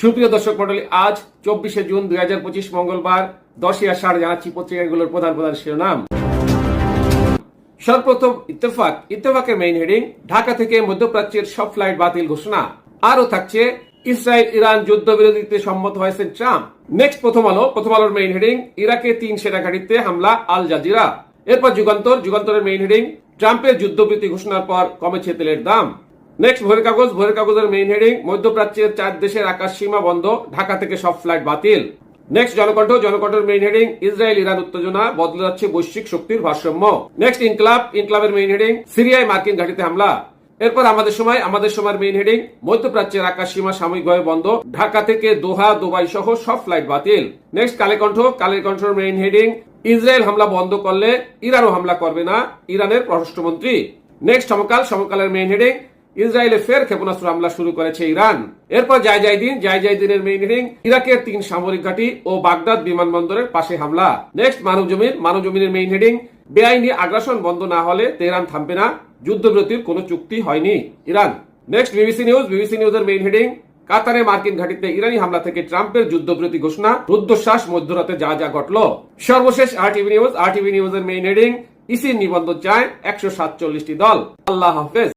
সুপ্রিয় দর্শক মন্ডলী, আজ 24শে জুন 2025 মঙ্গলবার 10ই আষাঢ়। জানাচ্ছি পত্রিকাগুলোর প্রধান প্রধান শিরোনাম। সর্বপ্রথম ইত্তেফাকের মেইন হেডিং, ঢাকা থেকে মধ্যপ্রাচ্যের সব ফ্লাইট বাতিল ঘোষণা। আরও থাকছে, ইসরায়েল ইরান যুদ্ধবিরতিতে সম্মত হয়েছেন ট্রাম্প। নেক্সট প্রথম আলোর মেইন হেডিং, ইরাকে 3 সেনা ঘাঁটিতে হামলা আল জাজিরা। এরপর যুগান্তরের মেইন হেডিং, ট্রাম্পের যুদ্ধবিরতি ঘোষণার পর কমেছে তেলের দাম। নেক্সট ভোরের কাগজের মেইন হেডিং, মধ্যপ্রাচ্যের 4 দেশের আকাশ সীমা বন্ধ, ঢাকা থেকে সব ফ্লাইট বাতিল। নেক্সট জনকণ্ঠের মেইন হেডিং, ইসরায়েল ইরান উত্তেজনা, বদলে যাচ্ছে বৈশ্বিক শক্তির ভারসাম্য। নেক্সট ইনকলাবের মেইন হেডিং, সিরিয়ায় মার্কিন ঘাঁটিতে হামলা। এরপর আমাদের সময়ের মেইন হেডিং, মধ্যপ্রাচ্যের আকাশ সীমা সাময়িকভাবে বন্ধ, ঢাকা থেকে দোহা দুবাই সহ সব ফ্লাইট বাতিল। নেক্সট কালের কণ্ঠের মেইন হেডিং, ইসরায়েল হামলা বন্ধ করলে ইরানও হামলা করবে না, ইরানের পররাষ্ট্রমন্ত্রী। নেক্সট সমকালের মেইন হেডিং, ইসরায়েলে ফের ক্ষেপণাস্ত্র হামলা শুরু করেছে ইরান। এরপর জায়দিনের মেইন হেডিং, ইরাকের 3 সামরিক ঘাঁটি ও বাগদাদ বিমানবন্দরের পাশে হামলা। নেক্সট মানবজমিনের মেইন হেডিং, বেআইনি আগ্রাসন বন্ধ না হলে তেহরান থামবে না, যুদ্ধবিরতির কোনো চুক্তি হয়নি ইরান। নেক্সট বিবিসি নিউজের মেইন হেডিং, কাতারে মার্কিন ঘাঁটিতে ইরানি হামলা থেকে ট্রাম্পের যুদ্ধবিরতি ঘোষণা, রুদ্ধশ্বাস মধ্যরাতে যা ঘটল। সর্বশেষ আরটিভি নিউজের মেইন হেডিং, ইসির নিবন্ধন চায় 147টি দল। আল্লাহ হাফেজ।